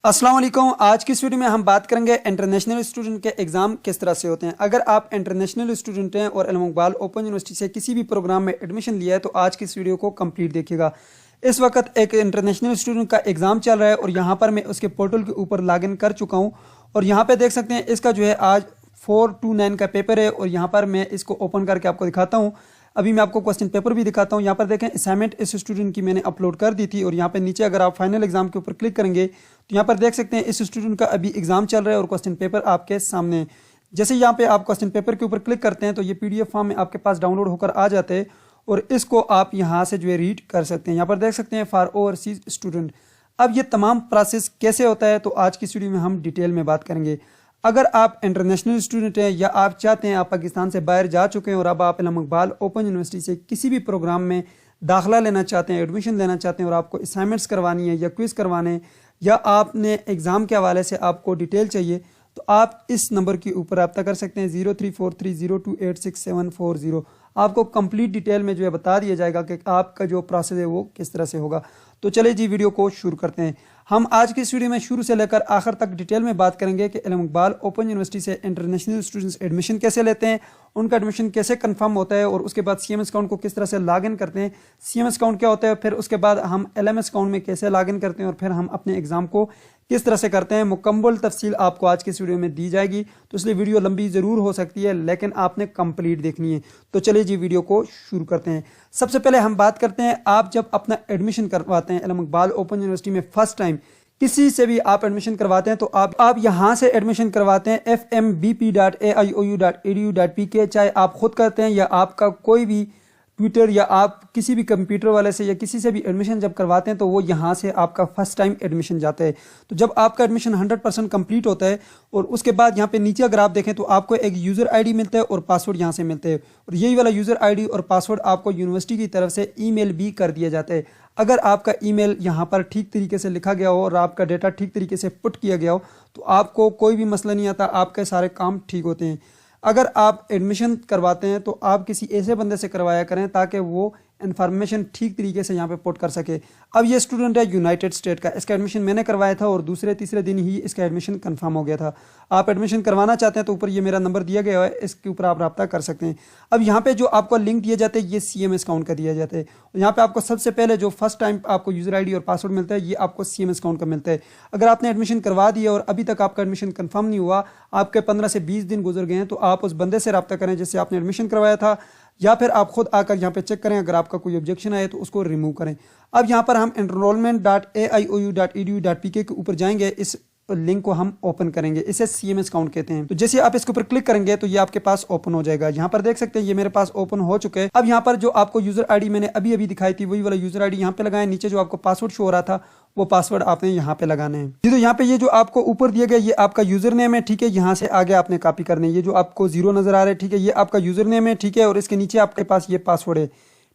अस्सलाम वालेकुम। आज की इस वीडियो में हम बात करेंगे इंटरनेशनल स्टूडेंट के एग्ज़ाम किस तरह से होते हैं। अगर आप इंटरनेशनल स्टूडेंट हैं और अल इक़बाल ओपन यूनिवर्सिटी से किसी भी प्रोग्राम में एडमिशन लिया है तो आज की इस वीडियो को कंप्लीट देखिएगा। इस वक्त एक इंटरनेशनल स्टूडेंट का एग्ज़ाम चल रहा है और यहाँ पर मैं उसके पोर्टल के ऊपर लॉगिन कर चुका हूँ और यहाँ पर देख सकते हैं इसका जो है आज 429 का पेपर है और यहाँ पर मैं इसको ओपन करके आपको दिखाता हूँ। अभी मैं आपको क्वेश्चन पेपर भी दिखाता हूँ। यहाँ पर देखें असाइनमेंट इस स्टूडेंट की मैंने अपलोड कर दी थी और यहाँ पे नीचे अगर आप फाइनल एग्जाम के ऊपर क्लिक करेंगे तो यहाँ पर देख सकते हैं इस स्टूडेंट का अभी एग्जाम चल रहा है और क्वेश्चन पेपर आपके सामने। जैसे यहाँ पे आप क्वेश्चन पेपर के ऊपर क्लिक करते हैं तो ये PDF फॉर्म में आपके पास डाउनलोड होकर आ जाते हैं और इसको आप यहाँ से जो है रीड कर सकते हैं। यहाँ पर देख सकते हैं फॉर ओवरसीज स्टूडेंट। अब ये तमाम प्रोसेस कैसे होता है तो आज की वीडियो में हम डिटेल में बात करेंगे। अगर आप इंटरनेशनल स्टूडेंट हैं या आप चाहते हैं आप पाकिस्तान से बाहर जा चुके हैं और अब आप अल इक़बाल ओपन यूनिवर्सिटी से किसी भी प्रोग्राम में दाखिला लेना चाहते हैं, एडमिशन लेना चाहते हैं और आपको असाइनमेंट्स करवानी है या क्विज़ करवाने हैं या आपने एग्ज़ाम के हवाले से आपको डिटेल चाहिए तो आप इस नंबर के ऊपर रब्ता कर सकते हैं 034302867040। आपको कंप्लीट डिटेल में जो है बता दिया जाएगा कि आपका जो प्रोसेस है वो किस तरह से होगा। तो चलिए जी वीडियो को शुरू करते हैं। हम आज की इस वीडियो में शुरू से लेकर आखिर तक डिटेल में बात करेंगे कि अल इक़बाल ओपन यूनिवर्सिटी से इंटरनेशनल स्टूडेंट्स एडमिशन कैसे लेते हैं, उनका एडमिशन कैसे कंफर्म होता है और उसके बाद CMS अकाउंट को किस तरह से लॉगिन करते हैं, CMS अकाउंट क्या होता है, फिर उसके बाद हम LMS अकाउंट में कैसे लॉगिन करते हैं और फिर हम अपने एग्जाम को किस तरह से करते हैं। मुकम्मल तफसील आपको आज की इस वीडियो में दी जाएगी तो इसलिए वीडियो लंबी ज़रूर हो सकती है लेकिन आपने कंप्लीट देखनी है। तो चलिए जी वीडियो को शुरू करते हैं। सबसे पहले हम बात करते हैं आप जब अपना एडमिशन करवाते हैं अल इक़बाल ओपन यूनिवर्सिटी में फर्स्ट टाइम किसी से भी आप एडमिशन करवाते हैं तो आप यहाँ से एडमिशन करवाते हैं fmbp.aiou.edu.pk। चाहे आप खुद करते हैं या आपका कोई भी ट्विटर या आप किसी भी कंप्यूटर वाले से या किसी से भी एडमिशन जब करवाते हैं तो वो यहाँ से आपका फर्स्ट टाइम एडमिशन जाता है। तो जब आपका एडमिशन 100% कंप्लीट होता है और उसके बाद यहाँ पे नीचे अगर आप देखें तो आपको एक यूज़र आईडी मिलता है और पासवर्ड यहाँ से मिलते हैं और यही वाला यूज़र आईडी और पासवर्ड आपको यूनिवर्सिटी की तरफ से ईमेल भी कर दिया जाता है। अगर आपका ईमेल यहाँ पर ठीक तरीके से लिखा गया हो और आपका डेटा ठीक तरीके से पुट किया गया हो तो आपको कोई भी मसला नहीं आता, आपके सारे काम ठीक होते हैं। अगर आप एडमिशन करवाते हैं तो आप किसी ऐसे बंदे से करवाया करें ताकि वो इन्फॉर्मेशन ठीक तरीके से यहाँ पे पुट कर सके। अब ये स्टूडेंट है यूनाइटेड स्टेट का, इसका एडमिशन मैंने करवाया था और दूसरे तीसरे दिन ही इसका एडमिशन कंफर्म हो गया था। आप एडमिशन करवाना चाहते हैं तो ऊपर ये मेरा नंबर दिया गया है, इसके ऊपर आप रब्ता कर सकते हैं। अब यहाँ पे जो आपको लिंक दिए जाते हैं ये CMS अकाउंट का दिया जाता है और यहाँ पे आपको सबसे पहले जो फर्स्ट टाइम आपको यूज़र आईडी और पासवर्ड मिलता है ये आपको CMS अकाउंट का मिलता है। अगर आपने एडमिशन करवा दिया और अभी तक आपका एडमिशन कंफर्म नहीं हुआ, आपके 15 से 20 दिन गुजर गए हैं तो आप उस बंदे से रब्ता करें जिससे आपने एडमिशन करवाया था या फिर आप खुद आकर यहाँ पे चेक करें। अगर आपका कोई ऑब्जेक्शन आए तो उसको रिमूव करें। अब यहाँ पर हम enrollment.aiou.edu.pk के ऊपर जाएंगे, इस लिंक को हम ओपन करेंगे, इसे CMS अकाउंट कहते हैं। तो जैसे आप इसके ऊपर क्लिक करेंगे तो ये आपके पास ओपन हो जाएगा। यहाँ पर देख सकते हैं ये मेरे पास ओपन हो चुके हैं। अब यहाँ पर जो आपको यूजर आईडी मैंने अभी अभी दिखाई थी वही वाला यूजर आईडी यहाँ पे लगाएं। नीचे जो आपको पासवर्ड शो हो रहा था वो पासवर्ड आपने यहाँ पे लगाने हैं जी। तो यहाँ पे ये जो आपको ऊपर दिया गया ये आपका यूजर नेम है, ठीक है। यहाँ से आगे आपने कॉपी करने, ये जो आपको 0 नजर आ रहा है, ठीक है, ये आपका यूजर नेम है, ठीक है, और इसके नीचे आपके पास ये पासवर्ड है,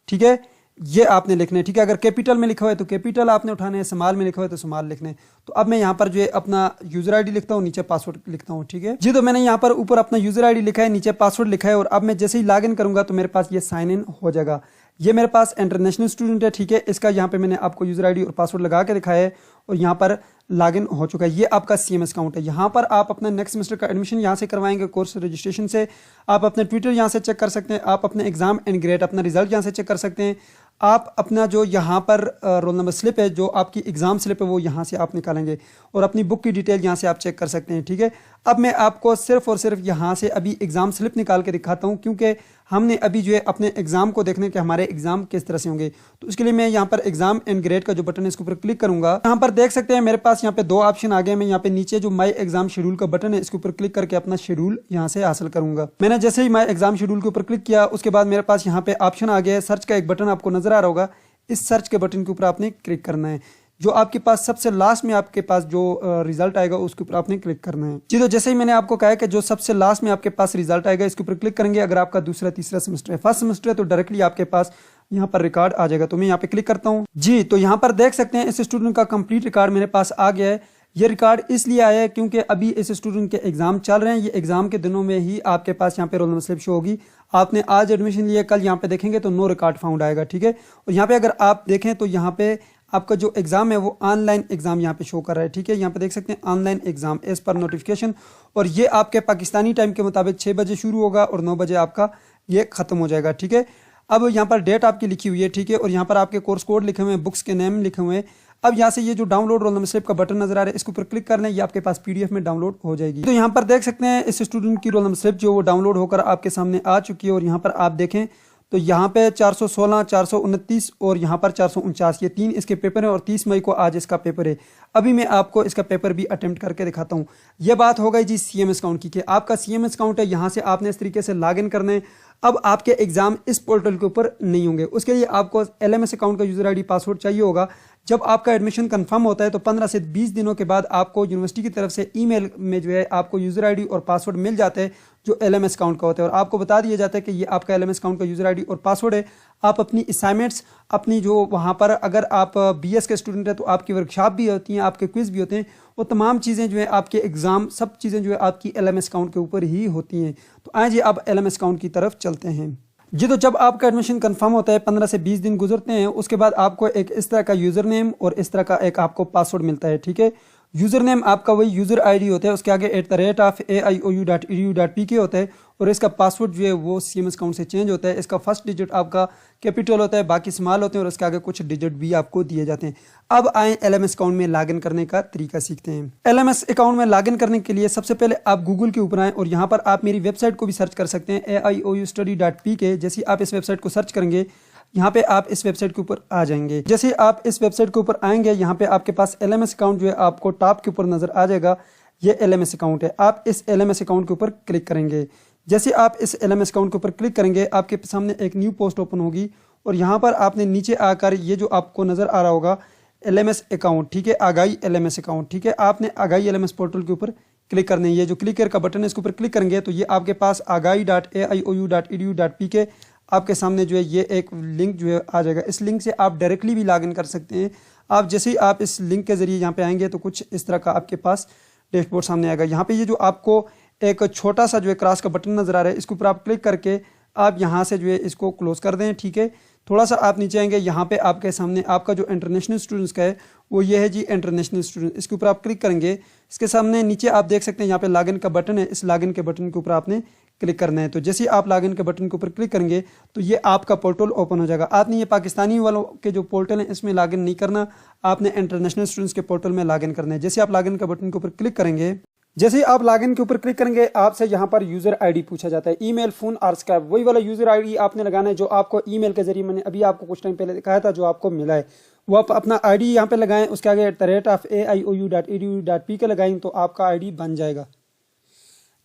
ठीक है, ये आपने लिखना है, ठीक है। अगर कैपिटल में लिखा हुआ है तो कैपिटल आपने उठाने हैं, स्मॉल में लिखा हुआ है तो स्मॉल लिखने हैं। तो अब मैं यहाँ पर जो है अपना यूजर आईडी लिखता हूँ, नीचे पासवर्ड लिखता हूँ, ठीक है जी। तो मैंने यहाँ पर ऊपर अपना यूजर आईडी लिखा है, नीचे पासवर्ड लिखा है और अब मैं जैसे ही लॉग इन करूंगा तो मेरे पास ये साइन इन हो जाएगा। ये मेरे पास इंटरनेशनल स्टूडेंट है, ठीक है, इसका यहाँ पे मैंने आपको यूजर आईडी और पासवर्ड लगा के दिखाया है और यहाँ पर लॉगिन हो चुका है। ये आपका CMS अकाउंट है। यहाँ पर आप अपना नेक्स्ट सेमेस्टर का एडमिशन यहाँ से करवाएंगे कोर्स रजिस्ट्रेशन से। आप अपने ट्विटर यहाँ से चेक कर सकते हैं, आप अपने एग्जाम एंड ग्रेड अपना रिजल्ट यहाँ से चेक कर सकते हैं। आप अपना जो यहाँ पर रोल नंबर स्लिप है, जो आपकी एग्जाम स्लिप है वो यहाँ से आप निकालेंगे और अपनी बुक की डिटेल यहाँ से आप चेक कर सकते हैं, ठीक है। अब मैं आपको सिर्फ और सिर्फ यहाँ से अभी एग्जाम स्लिप निकाल के दिखाता हूँ क्योंकि हमने अभी जो है अपने एग्जाम को देखने के हमारे एग्जाम किस तरह से होंगे। तो उसके लिए मैं यहाँ पर एग्जाम एंड ग्रेड का जो बटन है इसके ऊपर क्लिक करूंगा। यहाँ पर देख सकते हैं मेरे पास यहाँ पे 2 ऑप्शन आ गए। मैं यहाँ पे नीचे जो माई एग्जाम शेड्यूल का बटन है इसके ऊपर क्लिक करके अपना शेड्यूल यहाँ से हासिल करूंगा। मैंने जैसे ही माई एग्जाम शेड्यूल के ऊपर क्लिक किया उसके बाद मेरे पास यहाँ पे ऑप्शन आ गया है, सर्च का एक बटन आपको नजर आ रहा होगा। इस सर्च के बटन के ऊपर आपने क्लिक करना है। जो आपके पास सबसे लास्ट में आपके पास जो रिजल्ट आएगा उसके ऊपर आपने क्लिक करना है जी। तो जैसे ही मैंने आपको कहा है कि जो सबसे लास्ट में आपके पास रिजल्ट आएगा इसके ऊपर क्लिक करेंगे। अगर आपका दूसरा तीसरा सेमेस्टर है, फर्स्ट सेमेस्टर है तो डायरेक्टली आपके पास यहाँ पर रिकॉर्ड आ जाएगा। तो मैं यहाँ पे क्लिक करता हूँ जी। तो यहाँ पर देख सकते हैं इस स्टूडेंट का कंप्लीट रिकॉर्ड मेरे पास आ गया है। ये रिकॉर्ड इसलिए आया है क्योंकि अभी इस स्टूडेंट के एग्जाम चल रहे हैं। ये एग्जाम के दिनों में ही आपके पास यहाँ पे रोल नंबर स्लिप शो होगी। आपने आज एडमिशन लिया, कल यहाँ पे देखेंगे तो नो रिकॉर्ड फाउंड आएगा, ठीक है। और यहाँ पे अगर आप देखें तो यहाँ पे आपका जो एग्जाम है वो ऑनलाइन एग्जाम यहाँ पे शो कर रहा है। ठीक है, यहाँ पे देख सकते हैं ऑनलाइन एग्जाम एज पर नोटिफिकेशन, और ये आपके पाकिस्तानी टाइम के मुताबिक 6 बजे शुरू होगा और 9 बजे आपका ये खत्म हो जाएगा। ठीक है, अब यहाँ पर डेट आपकी लिखी हुई है। ठीक है, और यहाँ पर आपके कोर्स कोड लिखे हुए हैं, बुक्स के नेम लिखे हुए हैं। अब यहाँ से ये जो डाउनलोड रोल नंबर स्लिप का बटन नजर आ रहा है, इसके ऊपर क्लिक कर लें, ये आपके पास पीडीएफ में डाउनलोड हो जाएगी। तो यहाँ पर देख सकते हैं इस स्टूडेंट की रोल नंबर स्लिप जो वो डाउनलोड होकर आपके सामने आ चुकी है। और यहाँ पर आप देखें तो यहाँ पे 416, 429 और यहाँ पर 449, ये 3 इसके पेपर हैं और 30 मई को आज इसका पेपर है। अभी मैं आपको इसका पेपर भी अटेम्प्ट करके दिखाता हूँ। ये बात हो गई जी CMS अकाउंट की, कि आपका CMS अकाउंट है, यहाँ से आपने इस तरीके से लॉग इन करना है। अब आपके एग्जाम इस पोर्टल के ऊपर नहीं होंगे, उसके लिए आपको LMS अकाउंट का यूजर ID पासवर्ड चाहिए होगा। जब आपका एडमिशन कंफर्म होता है तो 15 से 20 दिनों के बाद आपको यूनिवर्सिटी की तरफ से ईमेल में जो है आपको यूजर ID और पासवर्ड मिल जाता है जो LMS अकाउंट का होता है, और आपको बता दिया जाता है कि ये आपका LMS अकाउंट का यूजर ID और पासवर्ड है। आप अपनी असाइनमेंट्स, अपनी जो वहाँ पर अगर आप BS के स्टूडेंट हैं तो आपकी वर्कशॉप भी होती हैं, आपके क्विज भी होते हैं, वो तमाम चीज़ें जो है आपके एग्जाम, सब चीज़ें जो है आपकी LMS अकाउंट के ऊपर ही होती हैं। तो आइए अब LMS अकाउंट की तरफ चलते हैं जी। तो जब आपका एडमिशन कंफर्म होता है, 15 से 20 दिन गुजरते हैं, उसके बाद आपको एक इस तरह का यूजर नेम और इस तरह का एक आपको पासवर्ड मिलता है। ठीक है, यूजर नेम आपका वही यूजर ID होता है, उसके आगे @aiou.edu.pk होता है, और इसका पासवर्ड जो है वो CMS अकाउंट से चेंज होता है। इसका फर्स्ट डिजिट आपका कैपिटल होता है, बाकी स्मॉल होते हैं, और उसके आगे कुछ डिजिट भी आपको दिए जाते हैं। अब आए LMS अकाउंट में लॉगिन करने का तरीका सीखते हैं। LMS अकाउंट में लॉगिन करने के लिए सबसे पहले आप गूगल के ऊपर आएँ, और यहाँ पर आप मेरी वेबसाइट को भी सर्च कर सकते हैं, aioustudy.pk। जैसे ही आप इस वेबसाइट को सर्च करेंगे, यहाँ पे आप इस वेबसाइट के ऊपर आ जाएंगे। जैसे आप इस वेबसाइट के ऊपर आएंगे, यहाँ पे आपके पास LMS अकाउंट जो है आपको टॉप के ऊपर नजर आ जाएगा, ये LMS अकाउंट है। आप इस LMS अकाउंट के ऊपर क्लिक करेंगे। जैसे आप इस LMS अकाउंट के ऊपर क्लिक करेंगे, आपके सामने एक न्यू पोस्ट ओपन होगी, और यहाँ पर आपने नीचे आकर ये जो आपको नजर आ रहा होगा LMS अकाउंट, ठीक है, आगाई LMS अकाउंट, ठीक है, आपने आगाई LMS पोर्टल के ऊपर क्लिक करने, ये जो क्लिक का बटन है इसके ऊपर क्लिक करेंगे तो ये आपके पास agai.aiou.edu.pk आपके सामने जो है ये एक लिंक जो है आ जाएगा। इस लिंक से आप डायरेक्टली भी लॉगिन कर सकते हैं। आप जैसे ही आप इस लिंक के जरिए यहाँ पे आएंगे तो कुछ इस तरह का आपके पास डैशबोर्ड सामने आएगा। यहाँ पे ये जो आपको एक छोटा सा जो है क्रॉस का बटन नजर आ रहा है, इसके ऊपर आप क्लिक करके आप यहाँ से जो है इसको क्लोज कर दें। ठीक है, थोड़ा सा आप नीचे आएंगे, यहाँ पे आपके सामने आपका जो इंटरनेशनल स्टूडेंट्स का है वो ये है जी, इंटरनेशनल स्टूडेंट। इसके ऊपर आप क्लिक करेंगे, इसके सामने नीचे आप देख सकते हैं यहाँ पे लॉगिन का बटन है, इस लॉगिन के बटन के ऊपर आपने क्लिक करना है। तो जैसे ही आप लॉगिन के बटन के ऊपर क्लिक करेंगे तो ये आपका पोर्टल ओपन हो जाएगा। आपने ये पाकिस्तानी वालों के जो पोर्टल है इसमें लॉगिन नहीं करना, आपने इंटरनेशनल स्टूडेंट्स के पोर्टल में लॉगिन करना है। जैसे आप लॉगिन के बटन के ऊपर क्लिक करेंगे, जैसे ही आप लॉगिन के ऊपर क्लिक करेंगे आपसे यहाँ पर यूजर आईडी पूछा जाता है, ईमेल, फोन और स्काइप। वही वाला यूजर आईडी आपने लगाना है जो आपको ईमेल के जरिए, मैंने अभी आपको कुछ टाइम पहले दिखाया था, जो आपको मिला है। वो आप अपना आईडी यहाँ पे लगाएं, उसके आगे @aiou.edu.pk लगाएं तो आपका आईडी बन जाएगा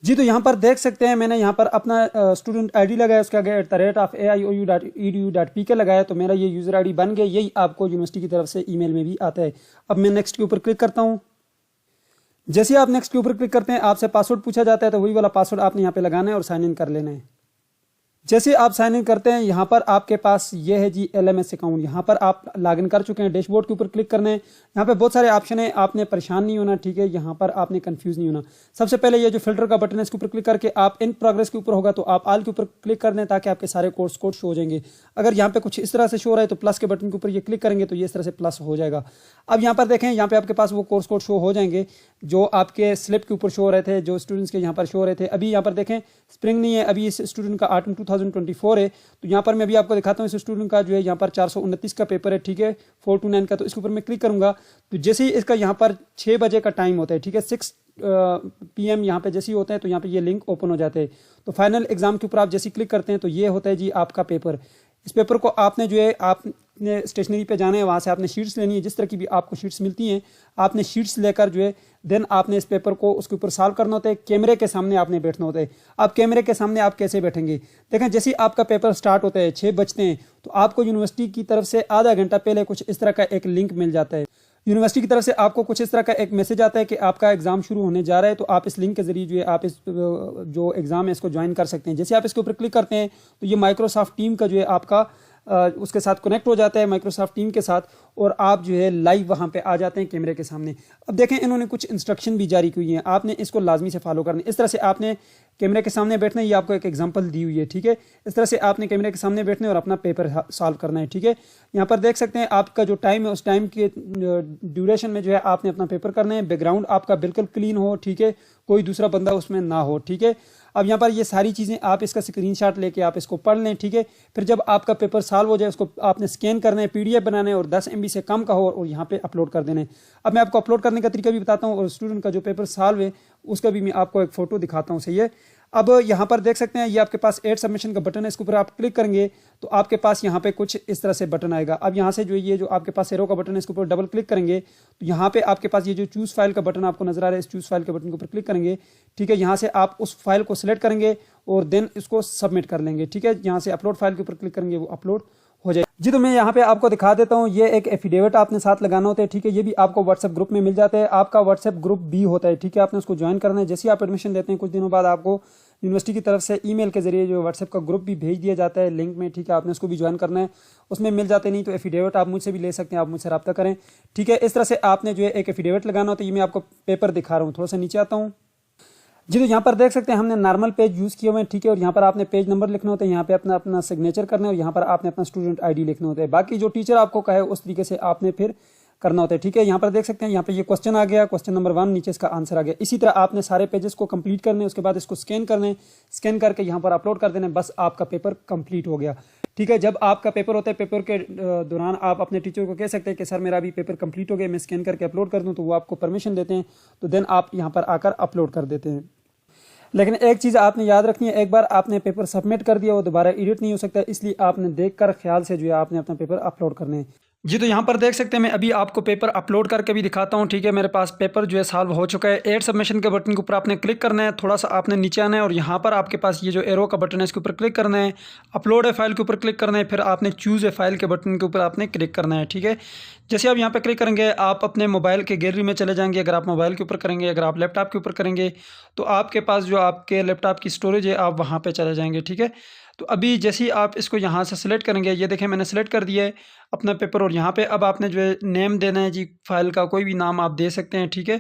जी। तो यहाँ पर देख सकते हैं मैंने यहाँ पर अपना स्टूडेंट आईडी लगाया, उसके आगे @aiou.edu.pk लगाया, तो मेरा ये यूजर आईडी बन गया। यही आपको यूनिवर्सिटी की तरफ से ईमेल में भी आता है। अब मैं नेक्स्ट के ऊपर क्लिक करता हूँ। जैसे आप नेक्स्ट के ऊपर क्लिक करते हैं आपसे पासवर्ड पूछा जाता है, तो वही वाला पासवर्ड आपने यहाँ पे लगाना है और साइन इन कर लेना है। जैसे आप साइन इन करते हैं यहाँ पर आपके पास ये है जी LMS अकाउंट। यहाँ पर आप लॉगिन कर चुके हैं, डैशबोर्ड के ऊपर क्लिक करना है। यहाँ पे बहुत सारे ऑप्शन है, आपने परेशान नहीं होना, ठीक है, यहाँ पर आपने कंफ्यूज नहीं होना। सबसे पहले ये जो फिल्टर का बटन है इसके ऊपर क्लिक करके आप इन प्रोग्रेस के ऊपर होगा तो आप ऑल के ऊपर क्लिक कर दें ताकि आपके सारे कोर्स कोड शो हो जाएंगे। अगर यहाँ पे कुछ इस तरह से शो हो रहा है तो प्लस के बटन के ऊपर ये क्लिक करेंगे तो ये इस तरह से प्लस हो जाएगा। अब यहाँ पर देखें, यहाँ पे आपके पास वो कोर्स कोड शो हो जाएंगे जो आपके स्लिप के ऊपर शो हो रहे थे, जो स्टूडेंट्स के यहाँ पर शो हो रहे थे। अभी यहाँ पर देखें स्प्रिंग नहीं है, अभी इस स्टूडेंट का ऑटम 2024 है। तो यहाँ पर मैं अभी आपको दिखाता हूँ, इस स्टूडेंट का जो है यहाँ पर 429 का पेपर है, ठीक है, 4 to 9 का। तो इसके ऊपर मैं क्लिक करूंगा तो जैसे ही इसका यहाँ पर 6 बजे का टाइम होता है, ठीक है, 6 PM यहाँ पे जैसे ही होता है तो यहाँ पे ये लिंक ओपन हो जाते हैं। तो फाइनल एग्जाम के ऊपर आप जैसे क्लिक करते हैं तो ये होता है जी आपका पेपर। इस पेपर को आपने जो है आपने स्टेशनरी पे जाना है, वहाँ से आपने शीट्स लेनी है, जिस तरह की भी आपको शीट्स मिलती हैं आपने शीट्स लेकर जो है देन आपने इस पेपर को उसके ऊपर सॉल्व करना होता है। कैमरे के सामने आपने बैठना होता है। अब कैमरे के सामने आप कैसे बैठेंगे, देखें जैसे ही आपका पेपर स्टार्ट होता है 6 बजते हैं तो आपको यूनिवर्सिटी की तरफ से आधा घंटा पहले कुछ इस तरह का एक लिंक मिल जाता है। यूनिवर्सिटी की तरफ से आपको कुछ इस तरह का एक मैसेज आता है कि आपका एग्जाम शुरू होने जा रहा है, तो आप इस लिंक के जरिए जो है आप इस जो एग्जाम है इसको ज्वाइन कर सकते हैं। जैसे आप इसके ऊपर क्लिक करते हैं तो ये माइक्रोसॉफ्ट टीम का जो है आपका उसके साथ कनेक्ट हो जाता है माइक्रोसॉफ्ट टीम के साथ, और आप जो है लाइव वहाँ पे आ जाते हैं कैमरे के सामने। अब देखें इन्होंने कुछ इंस्ट्रक्शन भी जारी की हुई हैं, आपने इसको लाजमी से फॉलो करना है। इस तरह से आपने कैमरे के सामने बैठना है, ये आपको एक एग्जांपल दी हुई है, ठीक है। इस तरह से आपने कैमरे के सामने बैठना है और अपना पेपर सॉल्व करना है, ठीक है। यहाँ पर देख सकते हैं आपका जो टाइम है उस टाइम के ड्यूरेशन में जो है आपने अपना पेपर करना है। बैकग्राउंड आपका बिल्कुल क्लीन हो, ठीक है, कोई दूसरा बंदा उसमें ना हो, ठीक है। अब यहाँ पर ये सारी चीज़ें आप इसका स्क्रीनशॉट लेके आप इसको पढ़ लें, ठीक है। फिर जब आपका पेपर सॉल्व हो जाए उसको आपने स्कैन करना है, पीडीएफ बनाना है और 10 MB से कम का हो और यहाँ पे अपलोड कर देना है। अब मैं आपको अपलोड करने का तरीका भी बताता हूँ और स्टूडेंट का जो पेपर सॉल्व है उसका भी मैं आपको एक फ़ोटो दिखाता हूँ, सही है। अब यहाँ पर देख सकते हैं ये आपके पास एड सबमिशन का बटन है, इसके ऊपर आप क्लिक करेंगे तो आपके पास यहाँ पे कुछ इस तरह से बटन आएगा। अब यहाँ से जो ये जो आपके पास एरो का बटन है इसके ऊपर डबल क्लिक करेंगे तो यहाँ पे आपके पास ये जो चूज फाइल का बटन आपको नजर आ रहा है, इस चूज फाइल के बटन के ऊपर क्लिक करेंगे, ठीक है। यहाँ से आप उस फाइल को सिलेक्ट करेंगे और देन इसको सबमिट कर लेंगे, ठीक है। यहाँ से अपलोड फाइल के ऊपर क्लिक करेंगे, वो अपलोड हो जाए जी। तो मैं यहाँ पे आपको दिखा देता हूँ, ये एक एफिडेविट आपने साथ लगाना होता है, ठीक है। ये भी आपको व्हाट्सएप ग्रुप में मिल जाता है, आपका व्हाट्सएप ग्रुप भी होता है, ठीक है। आपने उसको ज्वाइन करना है। जैसे ही आप एडमिशन लेते हैं कुछ दिनों बाद आपको यूनिवर्सिटी की तरफ से ईमेल के जरिए जो व्हाट्सएप का ग्रुप भी भेज दिया जाता है लिंक में, ठीक है। आपने उसको भी ज्वाइन करना है, उसमें मिल जाते नहीं तो एफिडेविट आप मुझसे भी ले सकते हैं, आप मुझसे रब्ता करें, ठीक है। इस तरह से आपने जो है एक एफिडेविट लगाना होता है। ये मैं आपको पेपर दिखा रहा हूँ, थोड़ा सा नीचे आता हूँ जी। तो यहाँ पर देख सकते हैं हमने नॉर्मल पेज यूज़ किए हुए हैं, ठीक है। और यहाँ पर आपने पेज नंबर लिखना होता है, यहाँ पे अपना अपना सिग्नेचर करना है और यहाँ पर आपने अपना स्टूडेंट आईडी लिखना होता है। बाकी जो टीचर आपको कहे उस तरीके से आपने फिर करना होता है, ठीक है। यहाँ पर देख सकते हैं यहाँ पे ये क्वेश्चन आ गया, क्वेश्चन नंबर 1, नीचे इसका आंसर आ गया। इसी तरह आपने सारे पेजेस को कंप्लीट करने, उसके बाद इसको स्कैन करने, स्कैन करके यहाँ पर अपलोड कर देना, बस आपका पेपर कंप्लीट हो गया, ठीक है। जब आपका पेपर होता है पेपर के दौरान आप अपने टीचर को कह सकते हैं कि सर मेरा अभी पेपर कंप्लीट हो गया, मैं स्कैन करके अपलोड कर दूँ, तो वो आपको परमिशन देते हैं, तो देन आप यहाँ पर आकर अपलोड कर देते हैं। लेकिन एक चीज़ आपने याद रखनी है, एक बार आपने पेपर सबमिट कर दिया वो दोबारा एडिट नहीं हो सकता, इसलिए आपने देखकर ख्याल से जो है आपने अपना पेपर अपलोड करने हैं जी। तो यहाँ पर देख सकते हैं मैं अभी आपको पेपर अपलोड करके भी दिखाता हूँ, ठीक है। मेरे पास पेपर जो है सॉल्व हो चुका है। एड सबमिशन के बटन के ऊपर आपने क्लिक करना है, थोड़ा सा आपने नीचे आना है और यहाँ पर आपके पास ये जो एरो का बटन है इसके ऊपर क्लिक करना है, अपलोड ए फाइल के ऊपर क्लिक करना है, फिर आपने चूज़ ए फाइल के बटन के ऊपर आपने क्लिक करना है, ठीक है। जैसे आप यहाँ पर क्लिक करेंगे आप अपने मोबाइल के गैलरी में चले जाएंगे। अगर आप मोबाइल के ऊपर करेंगे, अगर आप लैपटॉप के ऊपर करेंगे तो आपके पास जो आपके लैपटॉप की स्टोरेज है आप वहाँ पर चले जाएंगे, ठीक है। तो अभी जैसे ही आप इसको यहाँ से सिलेक्ट करेंगे, ये देखें मैंने सेलेक्ट कर दिया है अपना पेपर, और यहाँ पे अब आपने जो है नेम देना है जी, फाइल का कोई भी नाम आप दे सकते हैं, ठीक है।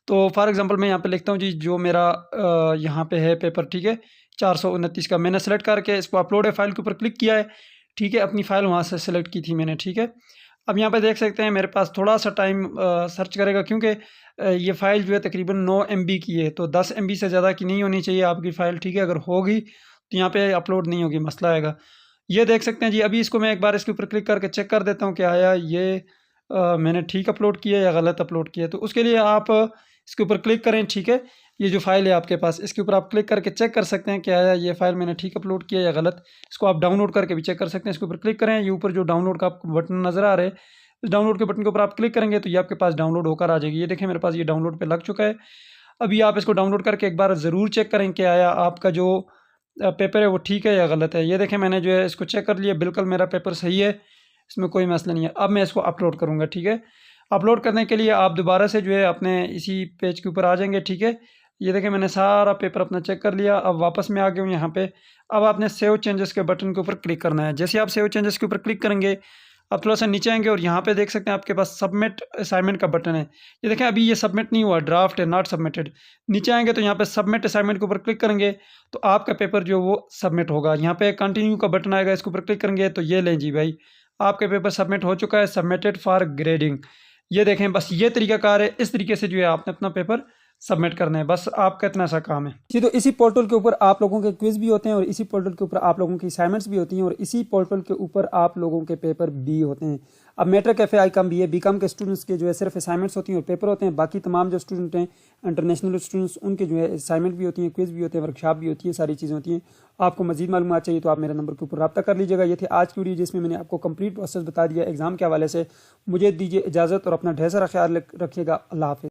तो फॉर एग्जांपल मैं यहाँ पे लिखता हूँ जी जो मेरा यहाँ पे है पेपर, ठीक है, 429 का मैंने सेलेक्ट करके इसको अपलोड है फाइल के ऊपर क्लिक किया है, ठीक है। अपनी फ़ाइल वहाँ से सिलेक्ट की थी मैंने, ठीक है। अब यहाँ पे देख सकते हैं मेरे पास थोड़ा सा टाइम सर्च करेगा क्योंकि ये फ़ाइल जो है तकरीबन 9 MB की है, तो 10 MB से ज़्यादा की नहीं होनी चाहिए आपकी फ़ाइल, ठीक है। अगर होगी तो यहाँ पे अपलोड नहीं होगी, मसला आएगा। ये देख सकते हैं जी। अभी इसको मैं एक बार इसके ऊपर क्लिक करके चेक कर देता हूँ कि आया ये मैंने ठीक अपलोड किया या गलत अपलोड किया। तो उसके लिए आप इसके ऊपर क्लिक करें, ठीक है। ये जो फाइल है आपके पास इसके ऊपर आप क्लिक करके चेक कर सकते हैं कि आया ये फाइल मैंने ठीक अपलोड किया या गलत। इसको आप डाउनलोड करके भी चेक कर सकते हैं। इसके ऊपर क्लिक करें, ये ऊपर जो डाउनलोड का आपको बटन नज़र आ रहा है, इस डाउनलोड के बटन के ऊपर आप क्लिक करेंगे तो ये आपके पास डाउनलोड होकर आ जाएगी। ये देखें मेरे पास ये डाउनलोड पे लग चुका है। अभी आप इसको डाउनलोड करके एक बार ज़रूर चेक करें कि आया आपका जो पेपर है वो ठीक है या गलत है। ये देखें मैंने जो है इसको चेक कर लिया, बिल्कुल मेरा पेपर सही है, इसमें कोई मसला नहीं है। अब मैं इसको अपलोड करूँगा, ठीक है। अपलोड करने के लिए आप दोबारा से जो है अपने इसी पेज के ऊपर आ जाएंगे, ठीक है। ये देखें मैंने सारा पेपर अपना चेक कर लिया, अब वापस मैं आ गया हूँ यहाँ पे। अब आपने सेव चेंजेस के बटन के ऊपर क्लिक करना है। जैसे आप सेव चेंजेस के ऊपर क्लिक करेंगे आप थोड़ा सा नीचे आएंगे और यहाँ पे देख सकते हैं आपके पास सबमिट असाइनमेंट का बटन है। ये देखें अभी ये सबमिट नहीं हुआ, ड्राफ्ट है, नॉट सबमिटेड। नीचे आएंगे तो यहाँ पे सबमिट असाइनमेंट के ऊपर क्लिक करेंगे तो आपका पेपर जो वो सबमिट होगा। यहाँ पे कंटिन्यू का बटन आएगा, इसके ऊपर क्लिक करेंगे तो ये लें जी भाई आपका पेपर सबमिट हो चुका है, सबमिटेड फॉर ग्रेडिंग। ये देखें बस ये तरीकाकार है, इस तरीके से जो है आपने अपना पेपर सबमिट करना है, बस आपका इतना सा काम है जी। तो इसी पोर्टल के ऊपर आप लोगों के क्विज भी होते हैं और इसी पोर्टल के ऊपर आप लोगों की असाइनमेंट्स भी होती हैं और इसी पोर्टल के ऊपर आप लोगों के पेपर भी होते हैं। अब मेट्रिक कैफे आईकॉम भी है, बीकॉम के स्टूडेंट्स के जो है सिर्फ असाइनमेंट्स होती हैं और पेपर होते हैं। बाकी तमाम जो स्टूडेंट हैं इंटरनेशनल स्टूडेंट्स उनके जो है असाइनमेंट भी होती हैं, क्विज भी होते हैं, वर्कशॉप भी होती है, सारी चीज़ें होती हैं। आपको मजीद मालूमात चाहिए तो आप मेरे नंबर के ऊपर रब्ता कर लीजिएगा। ये थी आज की वीडियो जिसमें मैंने आपको कंप्लीट प्रोसेस बता दिया एग्जाम के हवाले से। मुझे दीजिए इजाज़त और अपना ढेर सारा ख्याल रखिएगा। अल्लाह हाफिज़।